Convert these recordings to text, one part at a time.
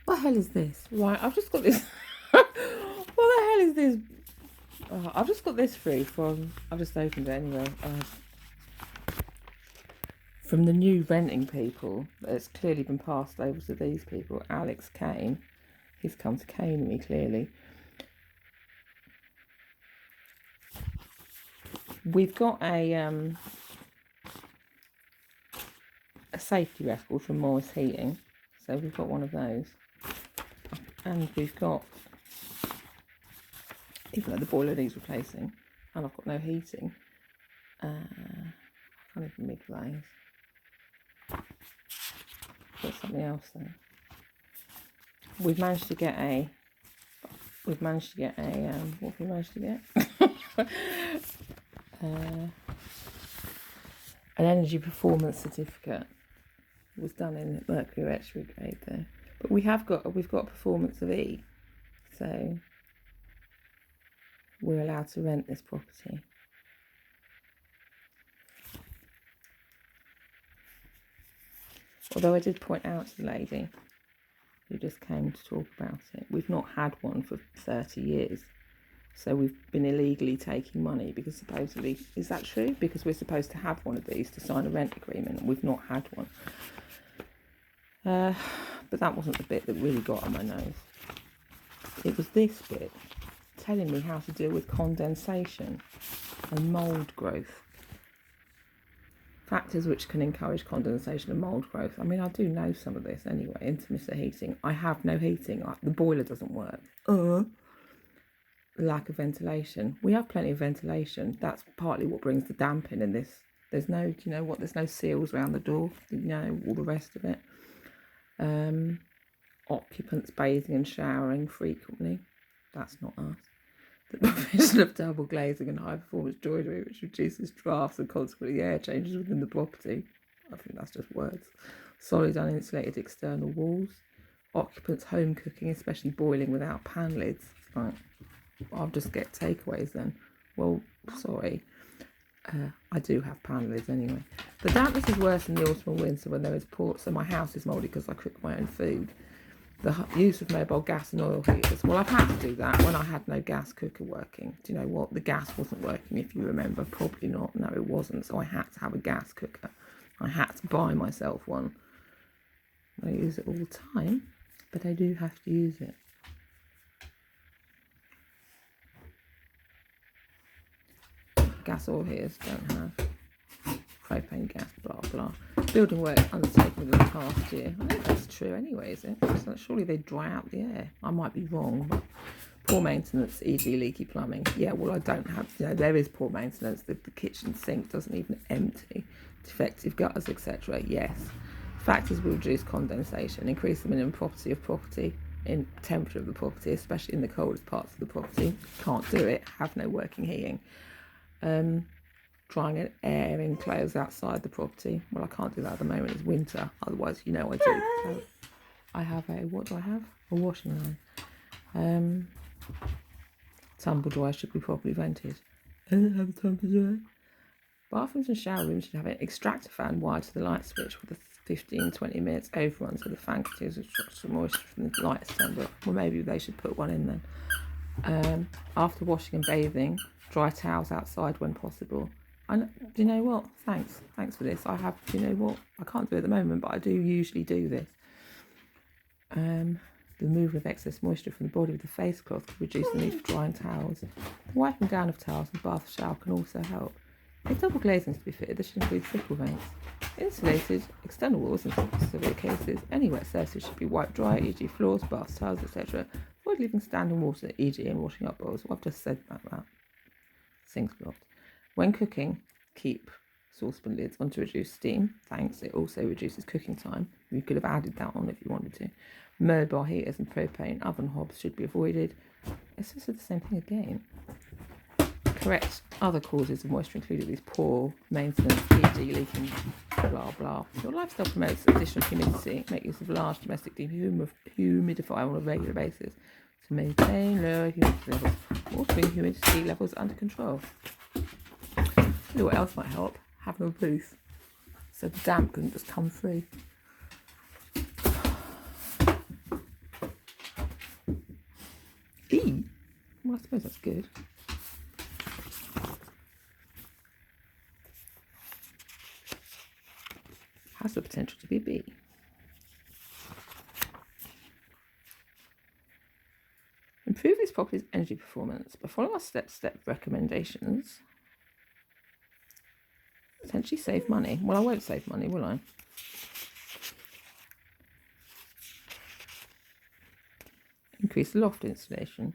What the hell is this? Right, I've just got this. What the hell is this? Oh, I've just got this through from. I've just opened it anyway. From the new renting people, it's clearly been passed over to these people. Alex Kane, he's come to cane me clearly. We've got a safety record from Morris Heating, so we've got one of those, and we've got, even though the boiler needs replacing, and I've got no heating. I can't even make those. Got something else though. We've managed to get a. What have we managed to get? An energy performance certificate. It was done in Mercury retrograde though. But we've got performance of E, so we're allowed to rent this property. Although I did point out to the lady who just came to talk about it, we've not had one for 30 years. So we've been illegally taking money because supposedly, is that true? Because we're supposed to have one of these to sign a rent agreement and we've not had one. But that wasn't the bit that really got on my nose. It was this bit telling me how to deal with condensation and mould growth. Factors which can encourage condensation and mould growth. I mean, I do know some of this anyway. Intermittent heating. I have no heating. The boiler doesn't work. Lack of ventilation. We have plenty of ventilation. That's partly what brings the damp in this. There's no, do you know what? There's no seals around the door. You know, all the rest of it. Occupants bathing and showering frequently. That's not us. The provision of double glazing and high performance joinery, which reduces drafts and consequently air changes within the property. I think that's just words. Solid uninsulated external walls. Occupants home cooking, especially boiling without pan lids. Right. I'll just get takeaways then. Well, sorry. I do have pan lids anyway. The dampness is worse in the autumn and winter when there is poor. So my house is mouldy because I cook my own food. The use of mobile gas and oil heaters. Well, I've had to do that when I had no gas cooker working. Do you know what? The gas wasn't working, if you remember. Probably not. No, it wasn't. So I had to have a gas cooker. I had to buy myself one. I use it all the time, but I do have to use it. Gas oil heaters don't have propane gas, blah blah. Building work undertaken within the past year. I think that's true anyway, is it? So surely they dry out the air. I might be wrong, but poor maintenance, e.g. leaky plumbing. Yeah, well, I don't have, you know, there is poor maintenance. The kitchen sink doesn't even empty. Defective gutters, etc. Yes. Factors will reduce condensation, increase the minimum property in temperature of the property, especially in the coldest parts of the property. Can't do it. Have no working heating. Drying and airing clothes outside the property. Well, I can't do that at the moment. It's winter. Otherwise, you know I do. So I have what do I have? A washing line. Tumble dryer should be properly vented. I don't have a tumble dryer. Bathrooms and shower rooms should have an extractor fan wired to the light switch with a 15-20 minutes overrun so the fan continues to extract some moisture from the light assembly. Well, maybe they should put one in then. After washing and bathing, dry towels outside when possible. And do you know what? Thanks for this. I have, do you know what? I can't do it at the moment, but I do usually do this. The removal of excess moisture from the body with a face cloth can reduce the need for drying towels. The wiping down of towels and bath shower can also help. If double glazing is to be fitted, this should include triple vents. Insulated external walls in severe cases. Any wet surfaces should be wiped dry, e.g. floors, baths, towels, etc. Avoid leaving standing water, e.g. in washing up bowls. Well, I've just said about that. Sinks blocked. When cooking, keep saucepan lids on to reduce steam. Thanks. It also reduces cooking time. You could have added that on if you wanted to. Mobile heaters and propane oven hobs should be avoided. It's just the same thing again. Correct other causes of moisture included these poor maintenance, e.g. leaking, blah blah. Your lifestyle promotes additional humidity. Make use of large domestic dehumidifier on a regular basis to maintain lower humidity levels. Also bring humidity levels under control. You know what else might help? Having a roof so the damp can just come through. Well, I suppose that's good. Has the potential to be B. Improve this property's energy performance by following our step-step recommendations. Potentially save money. Well, I won't save money, will I? Increase loft insulation.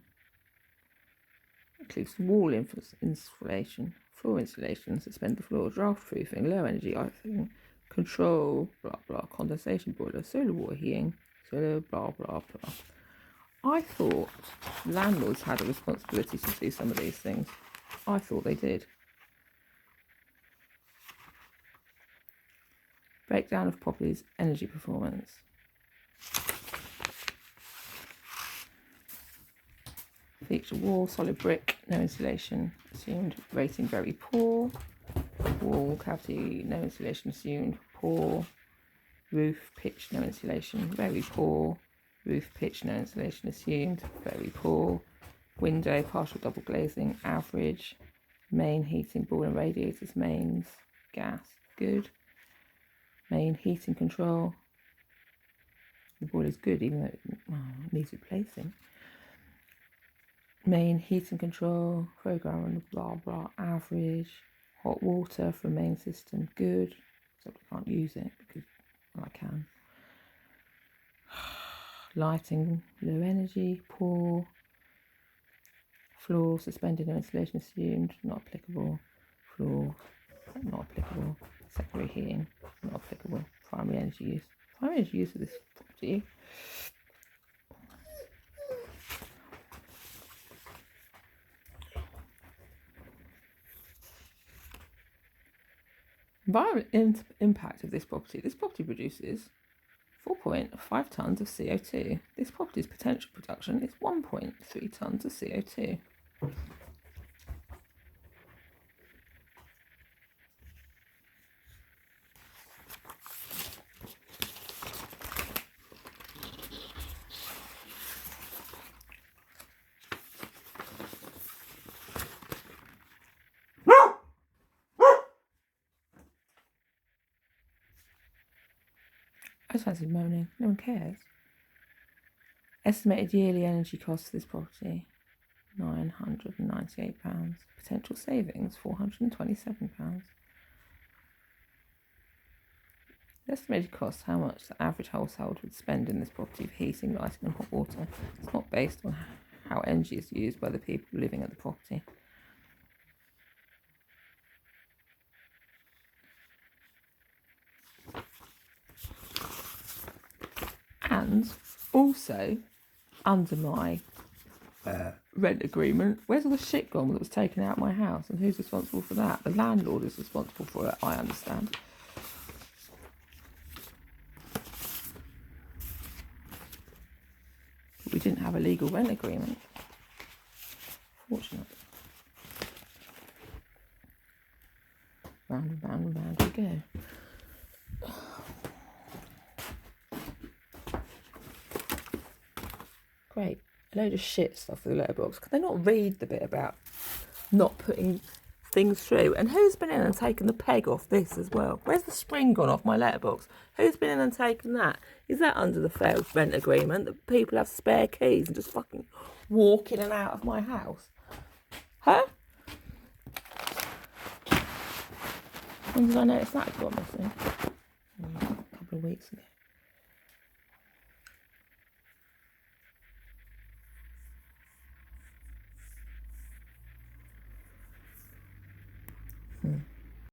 Increase wall insulation. Floor insulation. Suspend the floor. Draft proofing. Low energy icing. Control. Blah blah. Condensation boiler. Solar water heating. Solar blah blah blah. I thought landlords had a responsibility to do some of these things. I thought they did. Breakdown of property's energy performance. Feature wall, solid brick, no insulation, assumed rating very poor. Wall, cavity, no insulation assumed, poor. Roof, pitch, no insulation, very poor. Roof, pitch, no insulation assumed, very poor. Window, partial double glazing, average. Main heating, boiler and radiators, mains, gas, good. Main heating control. The boiler's good, even though it needs replacing. Main heating control, program, blah blah, average. Hot water from main system, good. Except I can't use it because I can. Lighting, low energy, poor. Floor, suspended, no insulation assumed, not applicable. Floor, not applicable. Secondary heating, not applicable. Primary energy use. Primary energy use of this property. Environmental impact of this property. This property produces 4.5 tonnes of CO2. This property's potential production is 1.3 tonnes of CO2. I just fancy moaning. No one cares. Estimated yearly energy costs for this property, £998. Potential savings, £427. The estimated cost, how much the average household would spend in this property for heating, lighting and hot water. It's not based on how energy is used by the people living at the property. And also, under my rent agreement, where's all the shit gone that was taken out of my house, and who's responsible for that? The landlord is responsible for it, I understand. But we didn't have a legal rent agreement. Fortunate. Round and round and round we go. Great. A load of shit stuff for the letterbox. Can they not read the bit about not putting things through? And who's been in and taken the peg off this as well? Where's the spring gone off my letterbox? Who's been in and taken that? Is that under the fair rent agreement that people have spare keys and just fucking walk in and out of my house? Huh? When did I notice that had gone missing? A couple of weeks ago.